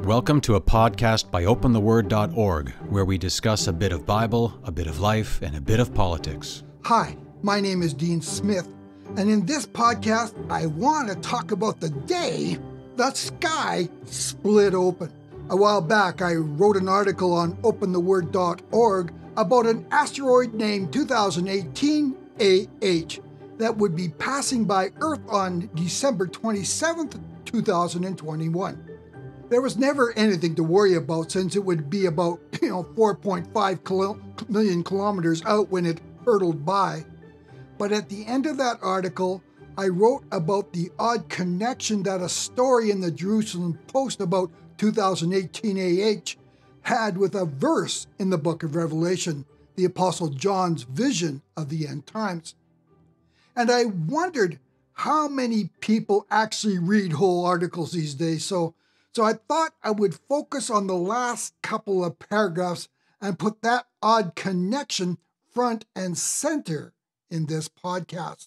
Welcome to a podcast by opentheword.org, where we discuss a bit of Bible, a bit of life, and a bit of politics. Hi, my name is Dean Smith, and in this podcast, I want to talk about the day the sky split open. A while back, I wrote an article on opentheword.org about an asteroid named 2018 AH that would be passing by Earth on December 27th, 2021. There was never anything to worry about since it would be about 4.5 million kilometers out when it hurtled by. But at the end of that article, I wrote about the odd connection that a story in the Jerusalem Post about 2018 AH had with a verse in the book of Revelation, the Apostle John's vision of the end times. And I wondered how many people actually read whole articles these days, so I thought I would focus on the last couple of paragraphs and put that odd connection front and center in this podcast.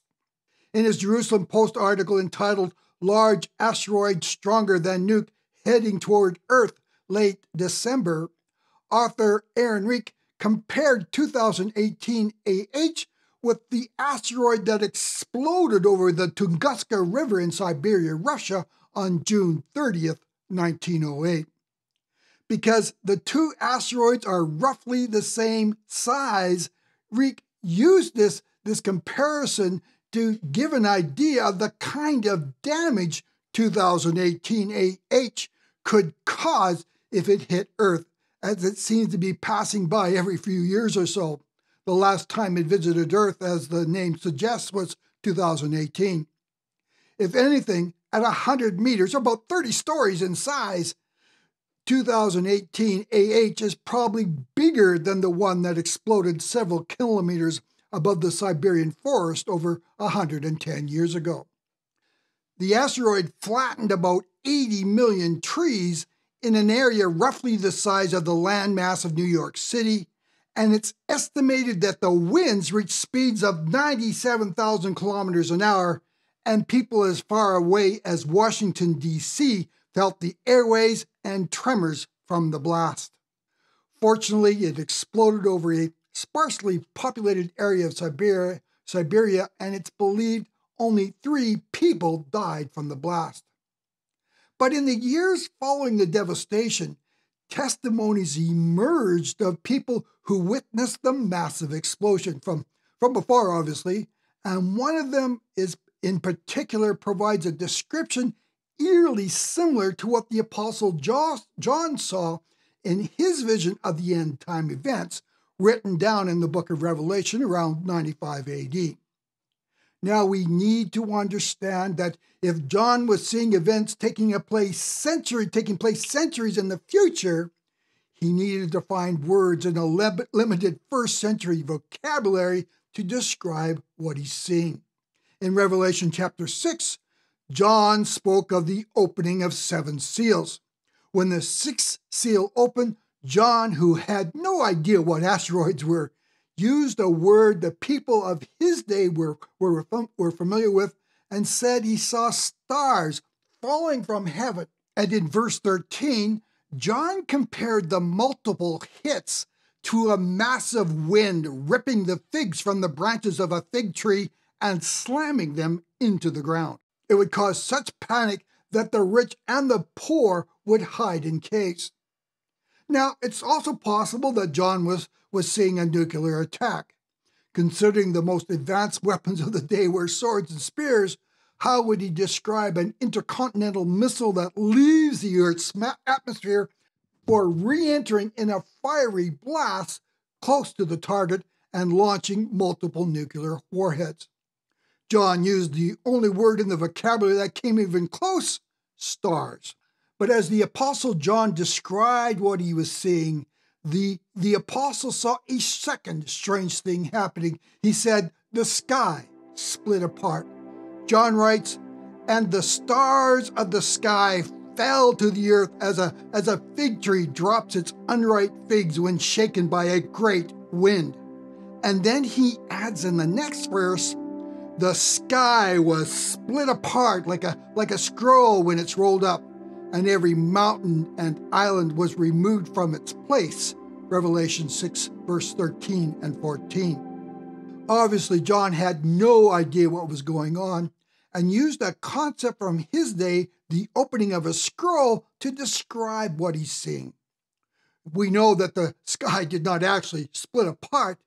In his Jerusalem Post article entitled Large Asteroid Stronger Than Nuke Heading Toward Earth Late December, author Aaron Reek compared 2018 AH with the asteroid that exploded over the Tunguska River in Siberia, Russia on June 30th, 1908. Because the two asteroids are roughly the same size, Reek used this comparison to give an idea of the kind of damage 2018 AH could cause if it hit Earth, as it seems to be passing by every few years or so. The last time it visited Earth, as the name suggests, was 2018. If anything, at 100 meters, about 30 stories in size, 2018 AH is probably bigger than the one that exploded several kilometers above the Siberian forest over 110 years ago. The asteroid flattened about 80 million trees in an area roughly the size of the landmass of New York City, and it's estimated that the winds reached speeds of 97,000 kilometers an hour, and people as far away as Washington, D.C. felt the airways and tremors from the blast. Fortunately, it exploded over a sparsely populated area of Siberia, and it's believed only 3 people died from the blast. But in the years following the devastation, testimonies emerged of people who witnessed the massive explosion from afar, obviously, and one of them in particular provides a description eerily similar to what the Apostle John saw in his vision of the end-time events, written down in the book of Revelation around 95 AD. Now we need to understand that if John was seeing events taking place centuries in the future, he needed to find words in a limited first century vocabulary to describe what he's seeing. In Revelation chapter 6, John spoke of the opening of 7 seals. When the 6th seal opened, John, who had no idea what asteroids were, used a word the people of his day were familiar with and said he saw stars falling from heaven. And in verse 13, John compared the multiple hits to a massive wind ripping the figs from the branches of a fig tree and slamming them into the ground. It would cause such panic that the rich and the poor would hide in caves. Now, it's also possible that John was seeing a nuclear attack. Considering the most advanced weapons of the day were swords and spears, how would he describe an intercontinental missile that leaves the Earth's atmosphere for re-entering in a fiery blast close to the target and launching multiple nuclear warheads? John used the only word in the vocabulary that came even close: stars. But as the Apostle John described what he was seeing, the apostle saw a second strange thing happening. He said, the sky split apart. John writes, and the stars of the sky fell to the earth as a fig tree drops its unripe figs when shaken by a great wind. And then he adds in the next verse, the sky was split apart like a scroll when it's rolled up, and every mountain and island was removed from its place. Revelation 6, verse 13 and 14. Obviously, John had no idea what was going on and used a concept from his day, the opening of a scroll, to describe what he's seeing. We know that the sky did not actually split apart,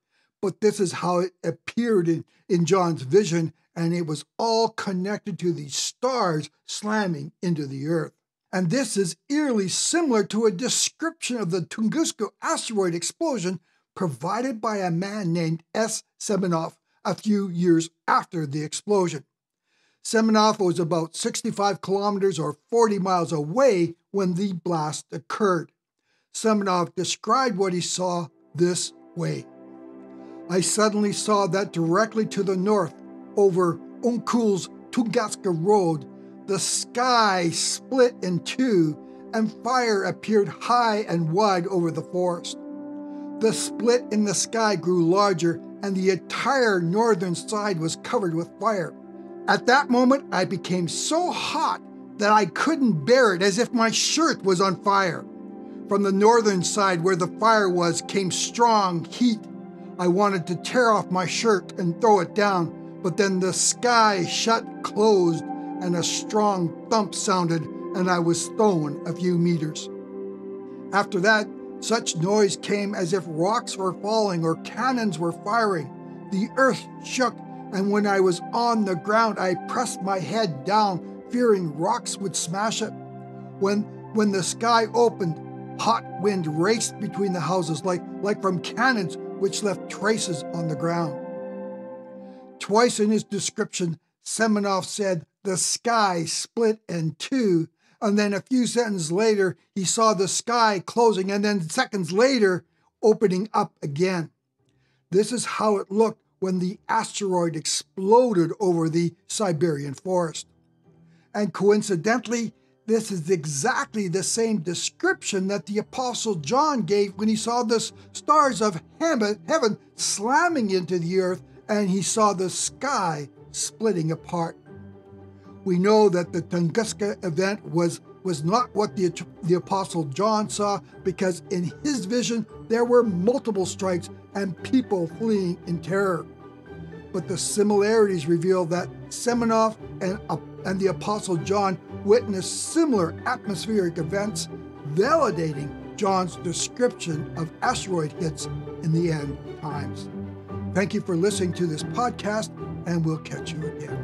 but this is how it appeared in John's vision, and it was all connected to these stars slamming into the earth. And this is eerily similar to a description of the Tunguska asteroid explosion provided by a man named S. Semenoff a few years after the explosion. Semenoff was about 65 kilometers or 40 miles away when the blast occurred. Semenoff described what he saw this way. I suddenly saw that directly to the north, over Unkul's Tunguska Road, the sky split in two and fire appeared high and wide over the forest. The split in the sky grew larger and the entire northern side was covered with fire. At that moment, I became so hot that I couldn't bear it, as if my shirt was on fire. From the northern side where the fire was came strong heat. I wanted to tear off my shirt and throw it down, but then the sky shut closed and a strong thump sounded and I was thrown a few meters. After that, such noise came as if rocks were falling or cannons were firing. The earth shook, and when I was on the ground, I pressed my head down, fearing rocks would smash it. When the sky opened, hot wind raced between the houses like from cannons, which left traces on the ground. Twice in his description, Semenoff said the sky split in two, and then a few sentences later, he saw the sky closing, and then seconds later, opening up again. This is how it looked when the asteroid exploded over the Siberian forest. And coincidentally, this is exactly the same description that the Apostle John gave when he saw the stars of heaven slamming into the earth and he saw the sky splitting apart. We know that the Tunguska event was not what the Apostle John saw, because in his vision there were multiple strikes and people fleeing in terror. But the similarities reveal that Semenoff and the Apostle John witnessed similar atmospheric events, validating John's description of asteroid hits in the end times. Thank you for listening to this podcast, and we'll catch you again.